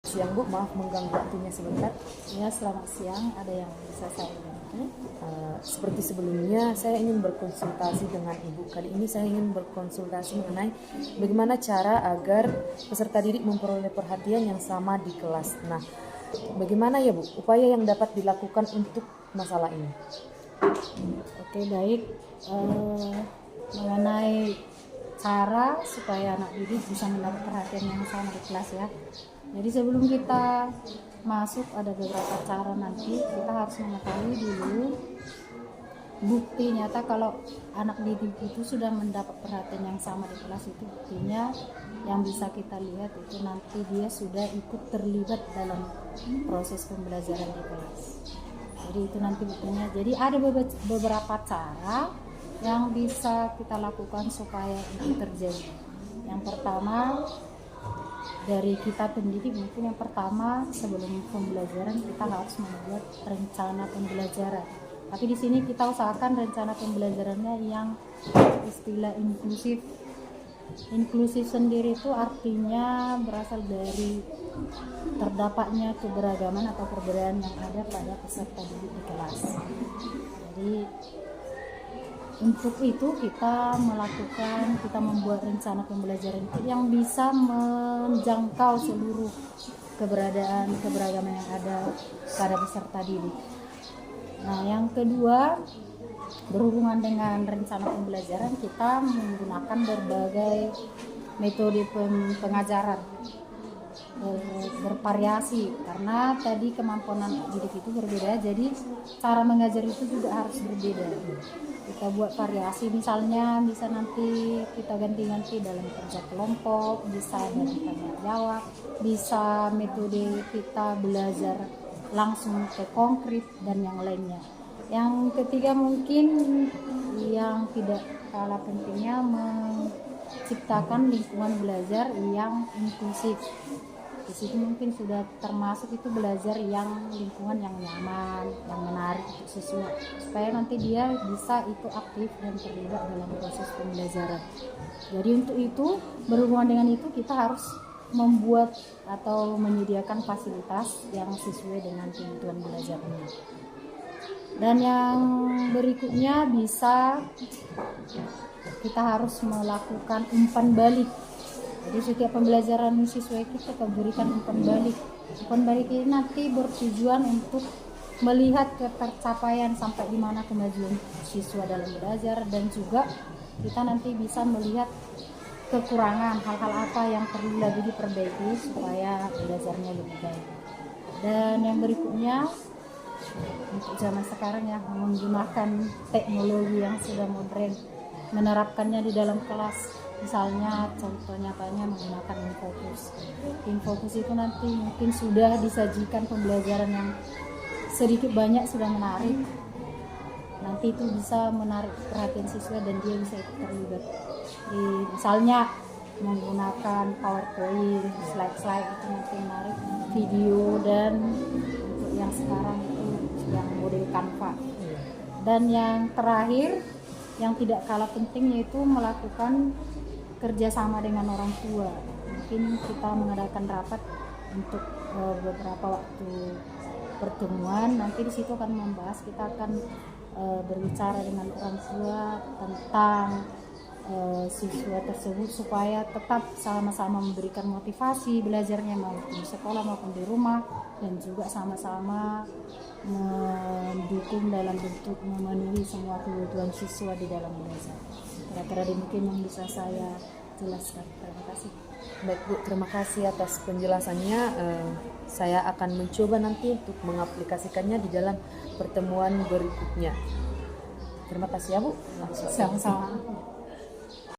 Siang Bu, maaf mengganggu waktunya sebentar. Ya, selamat siang. Ada yang bisa saya bantu? Seperti sebelumnya, saya ingin berkonsultasi dengan Ibu. Kali ini saya ingin berkonsultasi mengenai bagaimana cara agar peserta didik memperoleh perhatian yang sama di kelas. Nah, bagaimana ya Bu, upaya yang dapat dilakukan untuk masalah ini? Oke, baik. Mengenai cara supaya anak didik bisa mendapat perhatian yang sama di kelas ya. Jadi sebelum kita masuk ada beberapa cara, nanti kita harus mengetahui dulu bukti nyata kalau anak didik itu sudah mendapat perhatian yang sama di kelas. Itu buktinya yang bisa kita lihat itu nanti dia sudah ikut terlibat dalam proses pembelajaran di kelas. Jadi itu nanti buktinya. Jadi ada beberapa cara yang bisa kita lakukan supaya itu terjadi. Yang pertama, dari kita pendidik mungkin yang pertama sebelum pembelajaran kita harus membuat rencana pembelajaran. Tapi di sini kita usahakan rencana pembelajarannya yang istilah inklusif. Inklusif sendiri itu artinya berasal dari terdapatnya keberagaman atau perbedaan yang ada pada peserta didik di kelas. Jadi untuk itu kita membuat rencana pembelajaran yang bisa menjangkau seluruh keberagaman yang ada pada peserta didik. Nah, yang kedua, berhubungan dengan rencana pembelajaran, kita menggunakan berbagai metode pengajaran bervariasi, karena tadi kemampuan anak didik itu berbeda, jadi cara mengajar itu juga harus berbeda. Kita buat variasi, misalnya bisa nanti kita ganti-ganti dalam kerja kelompok, bisa dari tanya jawab, bisa metode kita belajar langsung ke konkret dan yang lainnya. Yang ketiga mungkin yang tidak kalah pentingnya menciptakan lingkungan belajar yang inklusif. Di situ mungkin sudah termasuk itu belajar yang lingkungan yang nyaman, yang menarik untuk siswa, supaya nanti dia bisa ikut aktif dan terlibat dalam proses pembelajaran. Jadi untuk itu, berhubungan dengan itu kita harus membuat atau menyediakan fasilitas yang sesuai dengan kebutuhan belajarnya. Dan yang berikutnya bisa kita harus melakukan umpan balik. Jadi setiap pembelajaran siswa kita berikan umpan balik. Umpan balik ini nanti bertujuan untuk melihat ketercapaian sampai di mana kemajuan siswa dalam belajar, dan juga kita nanti bisa melihat kekurangan, hal-hal apa yang perlu lagi diperbaiki supaya belajarnya lebih baik. Dan yang berikutnya, untuk zaman sekarang ya, menggunakan teknologi yang sudah modern, menerapkannya di dalam kelas. Misalnya contoh nyatanya menggunakan Infocus. Infocus itu nanti mungkin sudah disajikan pembelajaran yang sedikit banyak sudah menarik. Nanti itu bisa menarik perhatian siswa dan dia bisa ikut terlibat. Misalnya menggunakan PowerPoint, slide-slide itu nanti menarik, video, dan untuk yang sekarang itu yang model Canva. Dan yang terakhir yang tidak kalah penting yaitu melakukan kerjasama dengan orang tua. Mungkin kita mengadakan rapat untuk beberapa waktu pertemuan. Nanti di situ akan membahas, kita akan berbicara dengan orang tua tentang siswa tersebut supaya tetap sama-sama memberikan motivasi belajarnya maupun di sekolah maupun di rumah, dan juga sama-sama mendukung dalam bentuk memenuhi semua kebutuhan siswa di dalam belajar. Kira-kira demikian yang bisa saya jelaskan. Terima kasih. Baik Bu, terima kasih atas penjelasannya. Saya akan mencoba nanti untuk mengaplikasikannya di dalam pertemuan berikutnya. Terima kasih ya Bu. Sama-sama.